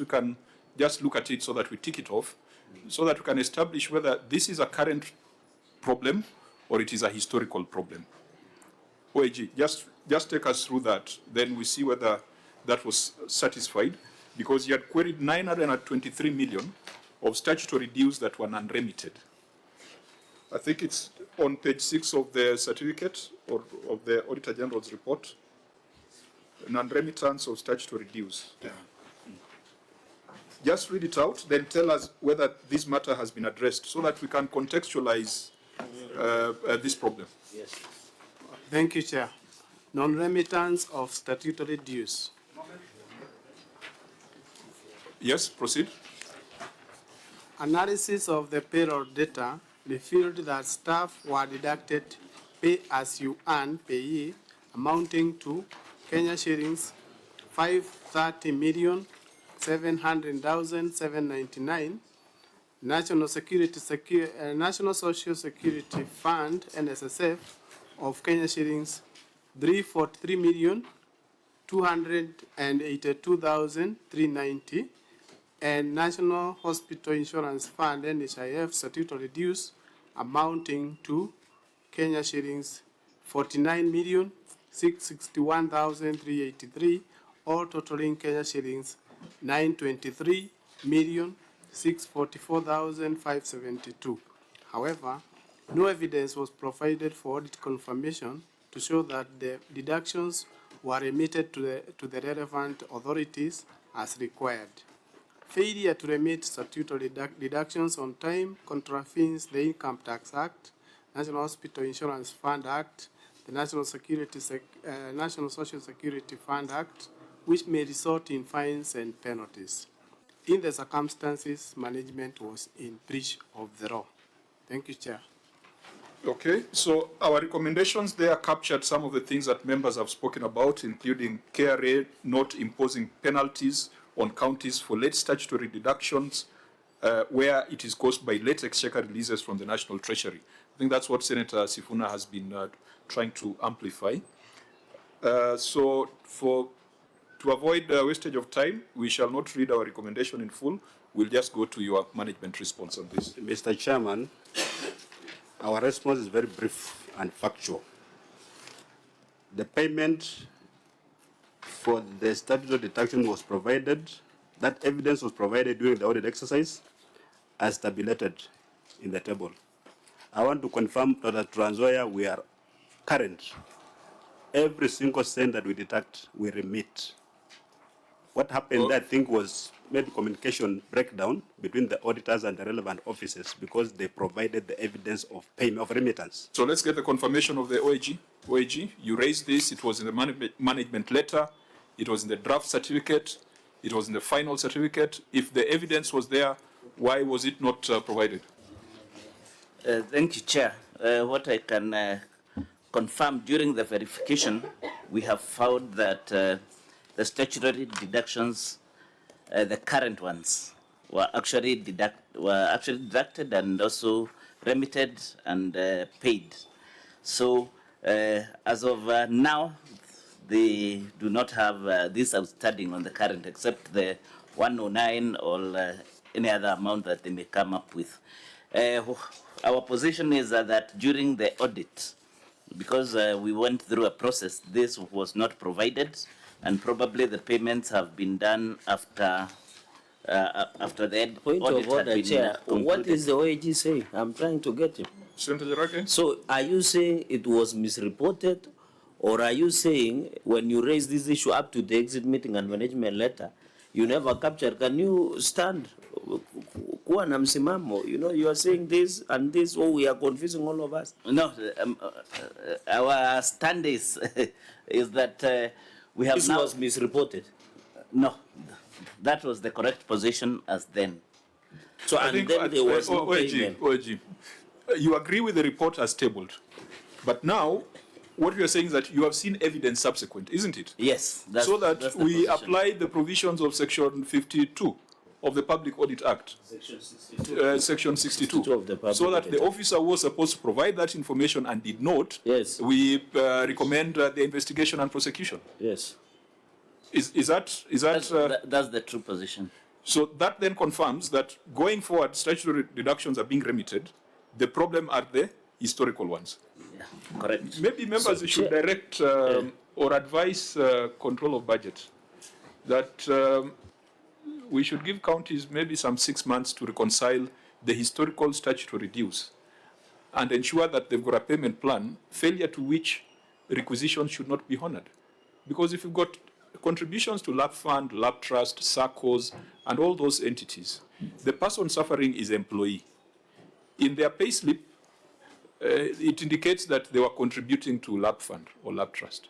we can just look at it so that we tick it off, so that we can establish whether this is a current problem or it is a historical problem. OAG, just take us through that. Then we see whether that was satisfied, because you had queried 923 million of statutory dues that were non-remitted. I think it's on page 6 of the certificate or of the Auditor General's report. Non-remittance of statutory dues. Yeah. Just read it out, then tell us whether this matter has been addressed so that we can contextualize this problem. Yes. Thank you, Chair. Non-remittance of statutory dues. Yes, proceed. Analysis of the payroll data revealed that staff were deducted pay-as-you-earn payee amounting to Kenya shillings 530,700,799, National Social Security Fund (NSSF) of Kenya shillings 343,282,390, and National Hospital Insurance Fund (NHIF) statutory dues amounting to Kenya shillings 49,661,383, all totaling Kenya shillings 923,644,572. However, no evidence was provided for audit confirmation to show that the deductions were remitted to the relevant authorities as required. Failure to remit statutory deductions on time contravenes the Income Tax Act, National Hospital Insurance Fund Act, the National Social Security Fund Act, which may result in fines and penalties. In the circumstances, management was in breach of the law. Thank you, Chair. Okay, so our recommendations there captured some of the things that members have spoken about, including KRA not imposing penalties on counties for late statutory deductions where it is caused by late exchequer releases from the National Treasury. I think that's what Senator Sifuna has been trying to amplify. So to avoid wastage of time, we shall not read our recommendation in full. We'll just go to your management response on this. Mr. Chairman, our response is very brief and factual. The payment for the statutory deduction was provided, that evidence was provided during the audit exercise as tabulated in the table. I want to confirm that at Trans Nzoia we are current. Every single cent that we deduct, we remit. What happened, I think, was maybe communication breakdown between the auditors and the relevant offices because they provided the evidence of payment of remittance. So let's get the confirmation of the OAG. OAG, you raised this, it was in the management letter, it was in the draft certificate, it was in the final certificate. If the evidence was there, why was it not provided? Thank you, Chair. What I can confirm during the verification, we have found that the statutory deductions, the current ones, were actually deducted and also remitted and paid. So as of now, they do not have this outstanding on the current, except the 109 or any other amount that they may come up with. Our position is that during the audit, because we went through a process, this was not provided, and probably the payments have been done after the Point audit of order, had been Chair. What is the OAG saying? I'm trying to get him. Senator Jarake? So are you saying it was misreported, or are you saying when you raise this issue up to the exit meeting and management letter, you never captured? Can you stand? Kuwa na msimamo. You know, you are saying this and this, oh, we are confusing all of us. No, our stand is that we have This now... was misreported. No, that was the correct position as then. So, and then there was no payment. OAG, you agree with the report as tabled, but now what we are saying is that you have seen evidence subsequent, isn't it? Yes. So that that's we position. apply the provisions of Section 52 of the Public Audit Act. Section 62. Section 62. Of the Public So that Audit the Act. officer was supposed to provide that information and did not. Yes. We recommend the investigation and prosecution. Yes. Is that That's the true position. So that then confirms that going forward, statutory deductions are being remitted. The problem are the historical ones. Yeah, correct. Maybe members So, should Chair- direct or advise control of budget that we should give counties maybe some 6 months to reconcile the historical statutory dues and ensure that they've got a payment plan, failure to which requisitions should not be honored. Because if you've got contributions to LAP Fund, LAP Trust, SACCOs, and all those entities, the person suffering is employee. In their payslip, it indicates that they were contributing to LAP Fund or LAP Trust.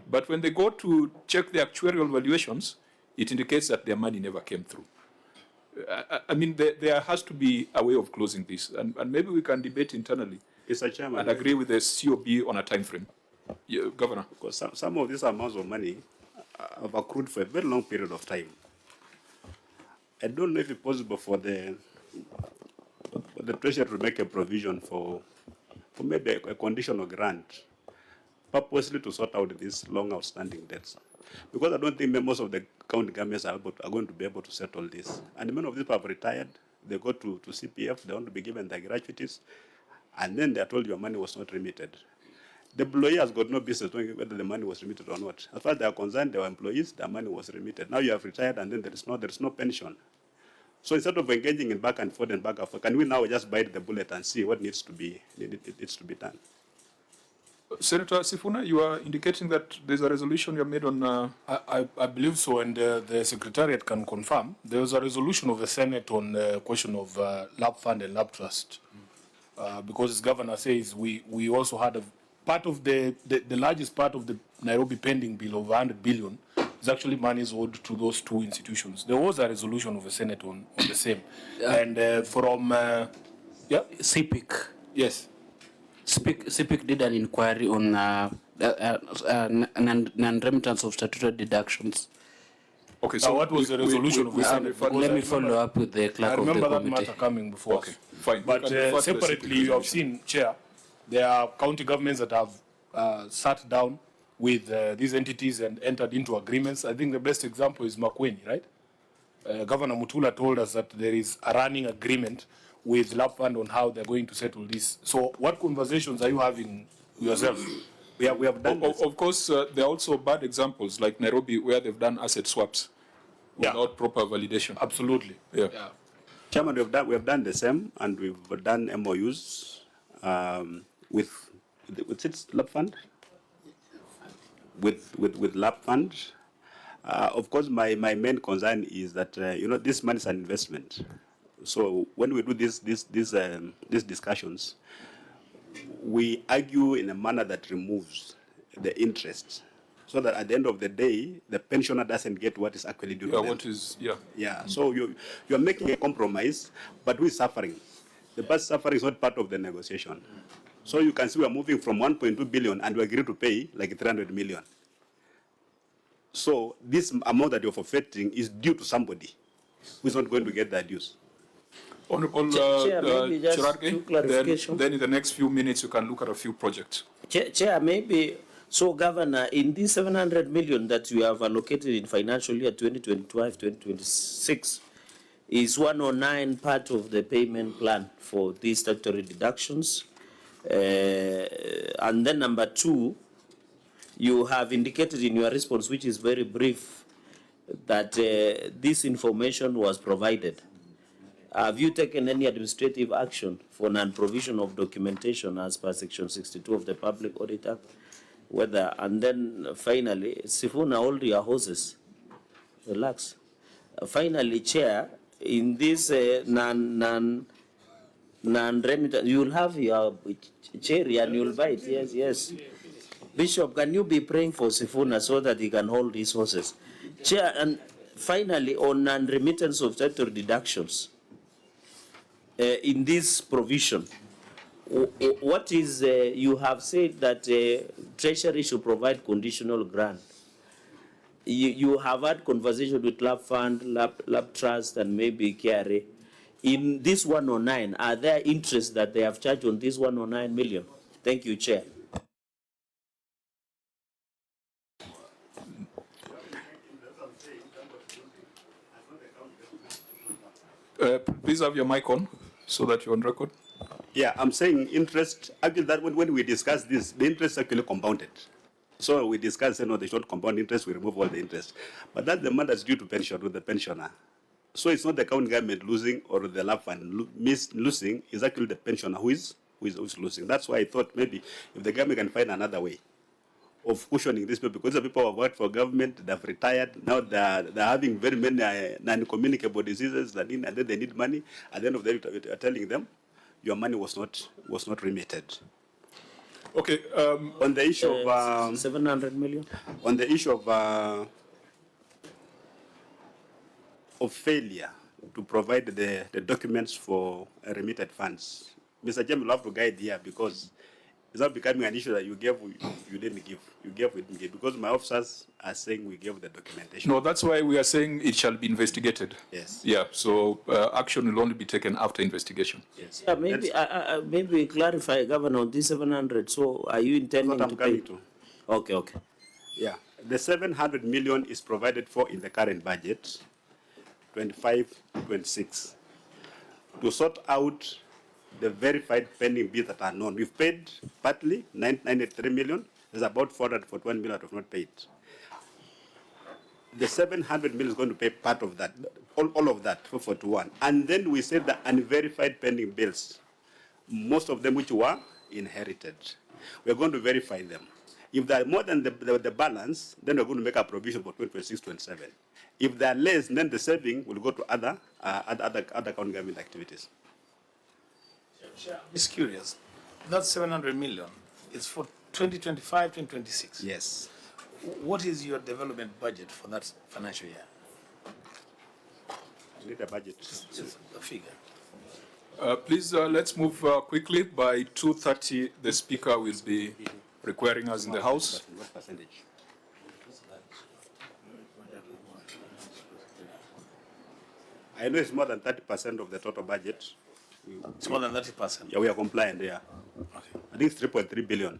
But when they go to check the actuarial valuations, it indicates that their money never came through. I mean, there has to be a way of closing this, and maybe we can debate internally Mr. Chairman, and agree with the COB on a time frame. Yeah, Governor. because some of these amounts of money have accrued for a very long period of time. I don't know if it's possible for the Treasury to make a provision for maybe a conditional grant, purposely to sort out these long outstanding debts. Because I don't think most of the county governments are going to be able to settle this. And many of these people have retired, they go to CPF, they want to be given their gratuities, and then they are told your money was not remitted. The employee has got no business knowing whether the money was remitted or not. As far as they are concerned, they were employees, their money was remitted. Now you have retired and then there is no pension. So instead of engaging in back and forth, can we now just bite the bullet and see what needs to be done? Senator Sifuna, you are indicating that there's a resolution you have made on... I believe so, and the Secretariat can confirm. There was a resolution of the Senate on the question of LAP Fund and LAP Trust. Because as Governor says, we also had a part of the largest part of the Nairobi pending bill of 100 billion is actually monies owed to those two institutions. There was a resolution of the Senate on the same. And from... CPIC. Yes. CPIC did an inquiry on non-remittance of statutory deductions. Okay, So what was the resolution of the Senate? Let me follow up with the I clerk of the remember that committee. matter coming before Okay, us. fine. But We can refer to the separately, CPIC you have seen, Chair, there are county governments that have sat down with these entities and entered into agreements. I think the best example is Makueni, right? Governor Mutula told us that there is a running agreement with LAP Fund on how they're going to settle this. So what conversations are you having yourself? We have done this. Of course, there are also bad examples like Nairobi where they've done asset swaps Yeah. without proper validation. Absolutely. Yeah. Chairman, we have done the same, and we've done MOUs with its LAP Fund, with LAP Fund. Of course, my main concern is that this money is an investment. So when we do these discussions, we argue in a manner that removes the interest, so that at the end of the day, the pensioner doesn't get what is actually due to them. What is, Yeah, so you're making a compromise, but who is suffering? The past suffering is not part of the negotiation. So you can see we're moving from 1.2 billion and we agreed to pay like 300 million. So this amount that you're forfeiting is due to somebody who is not going to get that dues. Honorable Chair, maybe just Cherargei, two clarification. then in the next few minutes you can look at a few projects. Chair, maybe, so Governor, in this 700 million that you have allocated in financial year 2025-2026, is 109 part of the payment plan for these statutory deductions? And then number two, you have indicated in your response, which is very brief, that this information was provided. Have you taken any administrative action for non-provision of documentation as per section 62 of the Public Audit Act? Whether, and then finally, Sifuna, hold your horses. Relax. Finally, Chair, in this non-remittance, you'll have your cherry and you'll buy it. Yes, yes. Bishop, can you be praying for Sifuna so that he can hold his horses? Chair, and finally, on non-remittance of statutory deductions, in this provision, what is, you have said that Treasury should provide conditional grant. You have had conversation with LAP Fund, LAP Trust, and maybe KRA. In this 109, are there interests that they have charged on this 109 million? Thank you, Chair. Please have your mic on so that you're on record. Yeah, I'm saying interest, actually that when we discuss this, the interest actually compounded. So we discussed, they should compound interest, we remove all the interest. But that's the money that's due to pension, to the pensioner. So it's not the county government losing or the lab fund losing, it's actually the pensioner who is losing. That's why I thought maybe if the government can find another way of cushioning this people, because the people who have worked for government, they've retired, now they're having very many non-communicable diseases, and then they need money. At the end of the day, we're telling them, your money was not remitted. Okay. On the issue of 700 million. on the issue of failure to provide the documents for remitted funds, Mr. James will have to guide here because it's not becoming an issue that you gave, you didn't give. You gave, we didn't give. Because my officers are saying we gave the documentation. No, that's why we are saying it shall be investigated. Yes. Yeah, so action will only be taken after investigation. Yes. Yeah, maybe maybe clarify, Governor, on this 700. So are you intending That's to what I'm pay? coming Okay, okay. Yeah. The 700 million is provided for in the current budget, 25-26, to sort out the verified pending bills that are known. We've paid partly 993 million. There's about 441 million that have not paid. The 700 million is going to pay part of that, all of that, 441. And then we said the unverified pending bills, most of them which were inherited. We're going to verify them. If they are more than the balance, then we're going to make a provision for 2026-27. If they are less, then the saving will go to other county government activities. Just curious, that 700 million is for 2025, 2026. Yes. What is your development budget for that financial year? We need a budget. Just a figure. Please, let's move quickly. By 2:30, the Speaker will be requiring us in the House. What percentage? I know it's more than 30% of the total budget. It's more than 30%. Yeah, we are compliant, yeah. Okay. I think it's 3.3 billion.